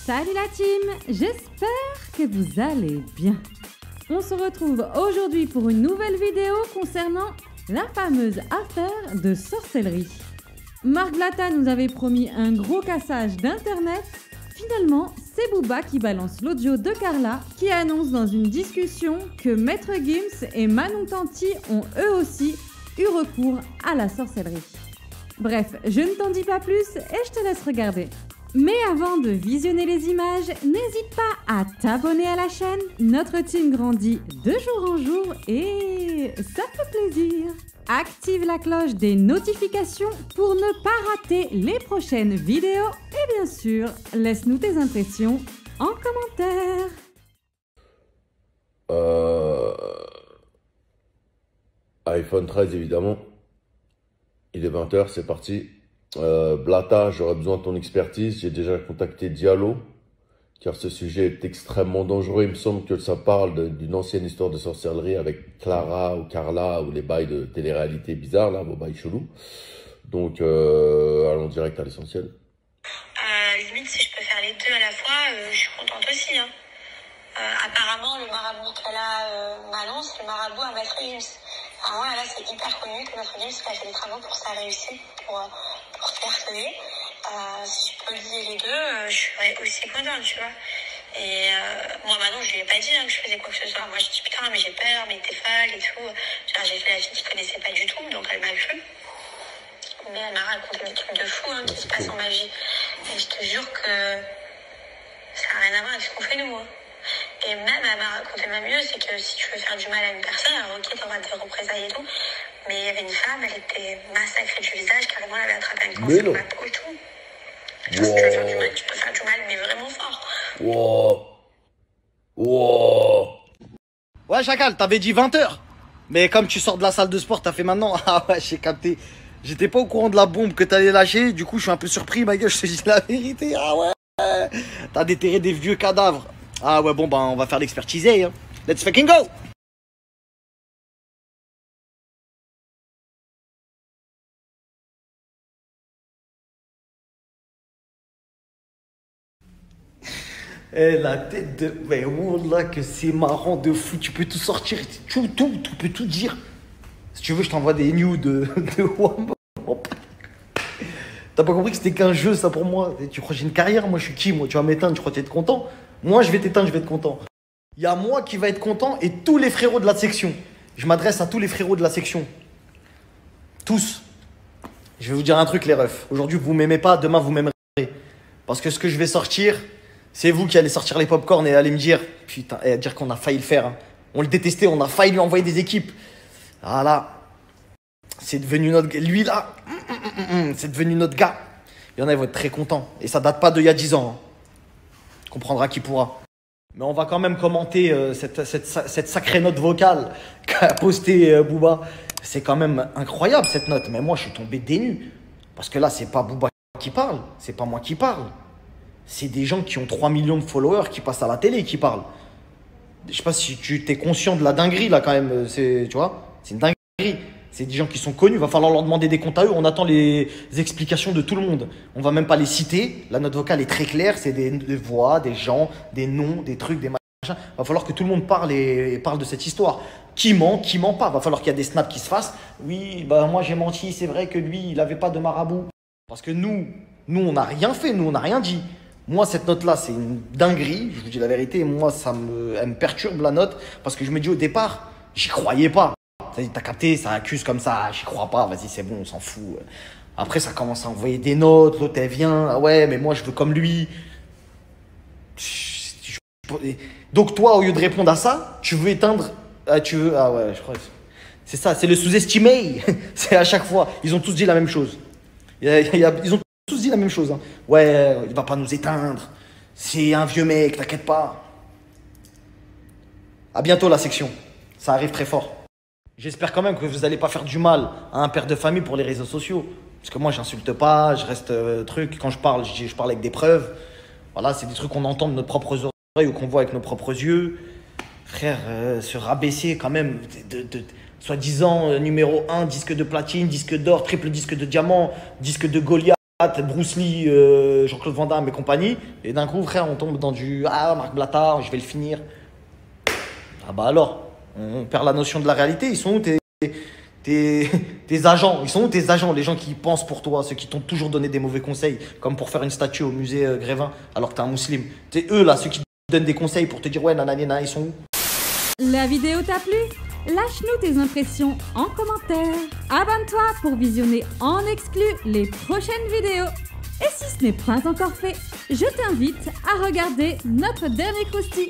Salut la team, j'espère que vous allez bien. On se retrouve aujourd'hui pour une nouvelle vidéo concernant la fameuse affaire de sorcellerie. Marc Blatta nous avait promis un gros cassage d'internet. Finalement, c'est Booba qui balance l'audio de Carla qui annonce dans une discussion que Maître Gims et Manon Tanti ont eux aussi eu recours à la sorcellerie. Bref, je ne t'en dis pas plus et je te laisse regarder. Mais avant de visionner les images, n'hésite pas à t'abonner à la chaîne. Notre team grandit de jour en jour et ça fait plaisir. Active la cloche des notifications pour ne pas rater les prochaines vidéos. Et bien sûr, laisse-nous tes impressions en commentaire. iPhone 13 évidemment. Il est 20 h, c'est parti. Blatta, j'aurais besoin de ton expertise. J'ai déjà contacté Diallo, car ce sujet est extrêmement dangereux. Il me semble que ça parle d'une ancienne histoire de sorcellerie avec Clara ou Carla ou les bails de télé-réalité bizarres, là, vos bails chelous. Donc, allons direct à l'essentiel. Limite, si je peux faire les deux à la fois, je suis contente aussi. Hein. Apparemment, le marabout qu'elle a, Manon, c'est le marabout à Maître Gims. Alors là, c'est hyper connu que Maître Gims a fait des travaux pour sa réussite, pour se persuader. Si je peux lier les deux, je serais aussi contente, tu vois. Et moi, Manon, je lui ai pas dit que je faisais quoi que ce soit. Moi, je dis putain, mais j'ai peur, mais t'es folle et tout. Genre, j'ai fait la fille qui connaissait pas du tout, donc elle m'a cru. Mais elle m'a raconté des trucs de fou qui se passent en ma vie. Et je te jure que ça n'a rien à voir avec ce qu'on fait nous. Hein. Et même, elle m'a raconté même mieux, c'est que si tu veux faire du mal à une personne, alors ok, t'auras des représailles et tout, mais il y avait une femme, elle était massacrée du visage, carrément, elle avait attrapé un cancer de la peau et tout. Genre, si tu veux faire du mal, tu peux faire du mal, mais vraiment fort. Ouais, Chacal, t'avais dit 20 h. Mais comme tu sors de la salle de sport, t'as fait maintenant. Ah ouais, j'ai capté. J'étais pas au courant de la bombe que t'allais lâcher, du coup, je suis un peu surpris, ma gueule, je te dis la vérité. Ah ouais, t'as déterré des vieux cadavres. Ah ouais, bon, ben, on va faire l'expertiser, hein. Let's fucking go! Eh, la tête de... Mais wallah que c'est marrant de fou, tu peux tout sortir, tu peux tout dire. Si tu veux, je t'envoie des news de Wamba. T'as pas compris que c'était qu'un jeu, ça, pour moi? Tu crois que j'ai une carrière? Moi, je suis qui? Moi, tu vas m'éteindre, tu crois que tu vas être content? Moi, je vais t'éteindre, je vais être content. Il y a moi qui va être content et tous les frérots de la section. Je m'adresse à tous les frérots de la section. Tous. Je vais vous dire un truc, les refs. Aujourd'hui, vous m'aimez pas, demain, vous m'aimerez. Parce que ce que je vais sortir, c'est vous qui allez sortir les popcorn et allez me dire, putain, et à dire qu'on a failli le faire. Hein. On le détestait, on a failli lui envoyer des équipes. Voilà. C'est devenu notre... Lui, là, c'est devenu notre gars. Il y en a, ils vont être très contents. Et ça date pas d'il y a 10 ans. Hein. Comprendra qui pourra. Mais on va quand même commenter cette sacrée note vocale qu'a postée Booba. C'est quand même incroyable, cette note. Mais moi, je suis tombé des nues. Parce que là, c'est pas Booba qui parle. C'est pas moi qui parle. C'est des gens qui ont 3 millions de followers qui passent à la télé qui parlent. Je sais pas si tu t'es conscient de la dinguerie, là, quand même. Tu vois, c'est une dinguerie. C'est des gens qui sont connus, il va falloir leur demander des comptes à eux. On attend les explications de tout le monde. On va même pas les citer. La note vocale est très claire. C'est des voix, des gens, des noms, des trucs, des machins. Il va falloir que tout le monde parle et parle de cette histoire. Qui ment pas. Il va falloir qu'il y ait des snaps qui se fassent. Oui, bah moi j'ai menti. C'est vrai que lui, il avait pas de marabout. Parce que nous on n'a rien fait. Nous, on n'a rien dit. Moi, cette note-là, c'est une dinguerie. Je vous dis la vérité. Moi, elle me perturbe, la note. Parce que je me dis au départ, j'y croyais pas. T'as capté, ça accuse comme ça, j'y crois pas, vas-y c'est bon, on s'en fout. Après ça commence à envoyer des notes, l'autre elle vient, ah ouais mais moi je veux comme lui. Donc toi au lieu de répondre à ça, tu veux éteindre, ah ouais je crois que c'est ça, c'est le sous-estimé. C'est à chaque fois, ils ont tous dit la même chose. Ils ont tous dit la même chose. Hein. Ouais, il va pas nous éteindre, c'est un vieux mec, t'inquiète pas. À bientôt la section, ça arrive très fort. J'espère quand même que vous n'allez pas faire du mal à un père de famille pour les réseaux sociaux. Parce que moi, j'insulte pas, je reste truc. Quand je parle, je parle avec des preuves. Voilà, c'est des trucs qu'on entend de nos propres oreilles ou qu'on voit avec nos propres yeux. Frère, se rabaisser quand même, soi-disant numéro 1, disque de platine, disque d'or, triple disque de diamant, disque de Goliath. t'es Bruce Lee, Jean-Claude Van Damme et compagnie. Et d'un coup, frère, on tombe dans du Marc Blattard, je vais le finir. Ah bah alors, on perd la notion de la réalité. Ils sont où tes agents? Ils sont où tes agents, les gens qui pensent pour toi, ceux qui t'ont toujours donné des mauvais conseils, comme pour faire une statue au musée Grévin, alors que t'es un musulman. C'est eux là, ceux qui te donnent des conseils pour te dire ouais, nanana, ils sont où? La vidéo t'a plu? Lâche-nous tes impressions en commentaire. Abonne-toi pour visionner en exclu les prochaines vidéos. Et si ce n'est pas encore fait, je t'invite à regarder notre dernier croustille.